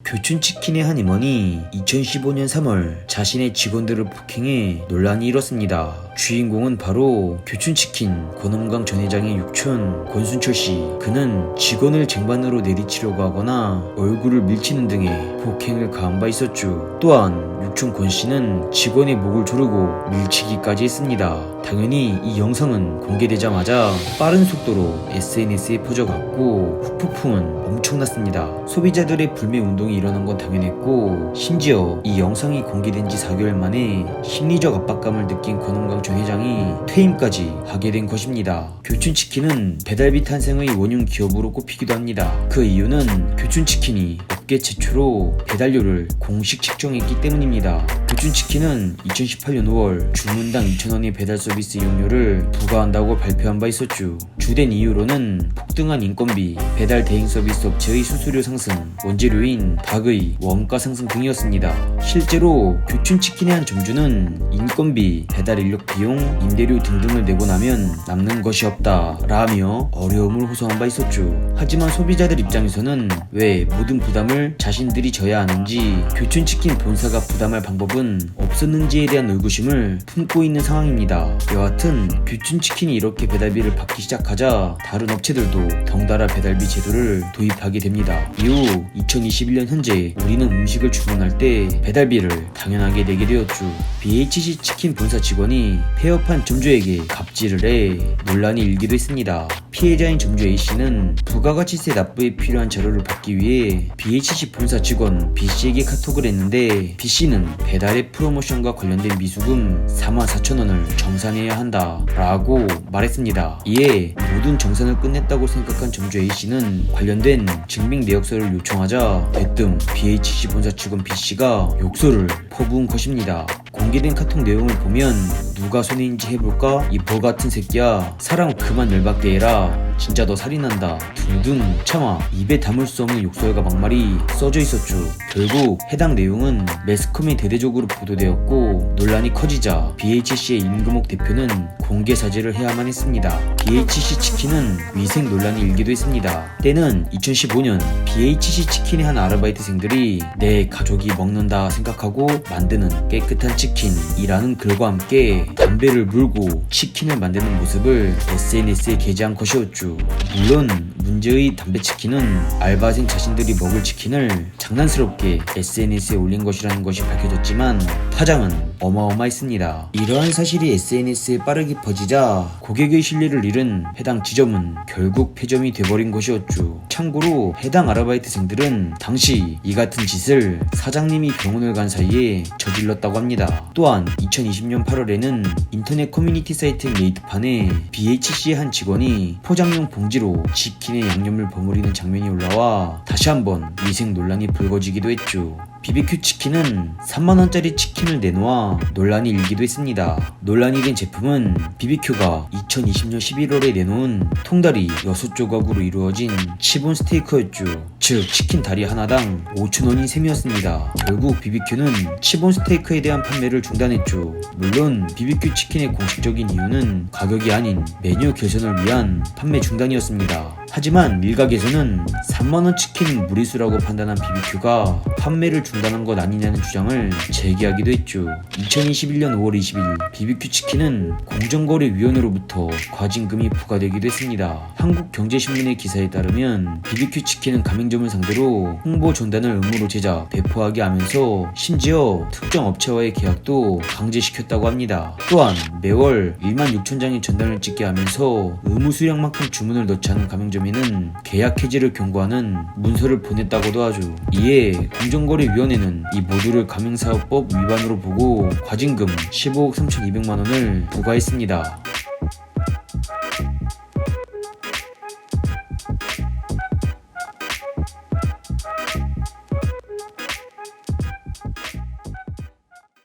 교촌치킨의 한 임원이 2015년 3월 자신의 직원들을 폭행해 논란이 일었습니다. 주인공은 바로 교촌치킨 권엄강 전 회장의 육촌 권순철씨. 그는 직원을 쟁반으로 내리치려고 하거나 얼굴을 밀치는 등의 폭행을 가한 바 있었죠. 또한 육촌 권씨는 직원의 목을 조르고 밀치기까지 했습니다. 당연히 이 영상은 공개되자마자 빠른 속도로 SNS에 퍼져갔고 후폭풍은 엄청났습니다. 소비자들의 불매 운동이 일어난 건 당연했고, 심지어 이 영상이 공개된 지 4개월 만에 심리적 압박감을 느낀 권엄강 전 회장이 퇴임까지 하게 된 것입니다. 교촌치킨은 배달비 탄생의 원흉 기업으로 꼽히기도 합니다. 그 이유는 교촌치킨이 업계 최초로 배달료를 공식 책정했기 때문입니다. 교촌치킨은 2018년 5월 주문당 2,000원의 배달 서비스 이용료를 부과한다고 발표한 바 있었죠. 주된 이유로는 폭등한 인건비, 배달 대행 서비스 업체의 수수료 상승, 원재료인 닭의 원가 상승 등이었습니다. 실제로 교촌치킨의 한 점주는 인건비, 배달 인력 비용, 임대료 등등을 내고 나면 남는 것이 없다 라며 어려움을 호소한 바 있었죠. 하지만 소비자들 입장에서는 왜 모든 부담을 자신들이 져야 하는지, 교촌치킨 본사가 부담할 방법은 없었는지에 대한 의구심을 품고 있는 상황입니다. 여하튼 교촌치킨이 이렇게 배달비를 받기 시작하자 다른 업체들도 덩달아 배달비 제도를 도입하게 됩니다. 이후 2021년 현재 우리는 음식을 주문할 때 배달비를 당연하게 내게 되었죠. BHC 치킨 본사 직원이 폐업한 점주에게 갑질을 해 논란이 일기도 했습니다. 피해자인 점주 A씨는 부가가치세 납부에 필요한 자료를 받기 위해 BHC 본사 직원 B씨에게 카톡을 했는데, B씨는 배달앱 프로모션과 관련된 미수금 44,000원을 정산해야 한다 라고 말했습니다. 이에 모든 정산을 끝냈다고 생각한 점주 A씨는 관련된 증빙 내역서를 요청하자 대뜸 BHC 본사 직원 B씨가 욕설을 퍼부은 것입니다. 공개된 카톡 내용을 보면 누가 손해인지 해볼까? 이 뭐 같은 새끼야, 사람 그만 열받게 해라, 진짜 너 살인한다 등등 차마 입에 담을 수 없는 욕설과 막말이 써져 있었죠. 결국 해당 내용은 매스컴에 대대적으로 보도되었고, 논란이 커지자 BHC의 임금옥 대표는 공개 사죄를 해야만 했습니다. BHC 치킨은 위생 논란이 일기도 했습니다. 때는 2015년 BHC 치킨의 한 아르바이트생들이 내 가족이 먹는다 생각하고 만드는 깨끗한 치킨이라는 글과 함께 담배를 물고 치킨을 만드는 모습을 SNS에 게재한 것이었죠. 물론 문제의 담배치킨은 알바생 자신들이 먹을 치킨을 장난스럽게 SNS에 올린 것이라는 것이 밝혀졌지만 파장은 어마어마했습니다. 이러한 사실이 SNS에 빠르게 퍼지자 고객의 신뢰를 잃은 해당 지점은 결국 폐점이 돼버린 것이었죠. 참고로 해당 아르바이트생들은 당시 이 같은 짓을 사장님이 병원을 간 사이에 저질렀다고 합니다. 또한 2020년 8월에는 인터넷 커뮤니티 사이트 메이트판에 BHC의 한 직원이 포장용 봉지로 치킨에 양념을 버무리는 장면이 올라와 다시 한번 위생 논란이 불거지기도 했죠. BBQ 치킨은 3만원짜리 치킨을 내놓아 논란이 일기도 했습니다. 논란이 된 제품은 BBQ가 2020년 11월에 내놓은 통다리 6조각으로 이루어진 치본 스테이크였죠. 즉 치킨 다리 하나당 5,000원인 셈이었습니다. 결국 BBQ는 치본 스테이크에 대한 판매를 중단했죠. 물론 BBQ 치킨의 공식적인 이유는 가격이 아닌 메뉴 개선을 위한 판매 중단이었습니다. 하지만 일각에서는 3만원 치킨은 무리수라고 판단한 BBQ가 판매를 중단한 것 아니냐는 주장을 제기하기도 했죠. 2021년 5월 20일 BBQ 치킨은 공정거래위원회로부터 과징금이 부과되기도 했습니다. 한국경제신문의 기사에 따르면 BBQ 치킨은 가맹점을 상대로 홍보 전단을 의무로 제작, 배포하게 하면서 심지어 특정 업체와의 계약도 강제시켰다고 합니다. 또한 매월 16,000장의 전단을 찍게 하면서 의무 수량만큼 주문을 넣지 않은 가맹점에는 계약 해지를 경고하는 문서를 보냈다고도 하죠. 이에 공정거래위원회는 이 모두를 가맹사업법 위반으로 보고 과징금 15억 3,200만원을 부과했습니다.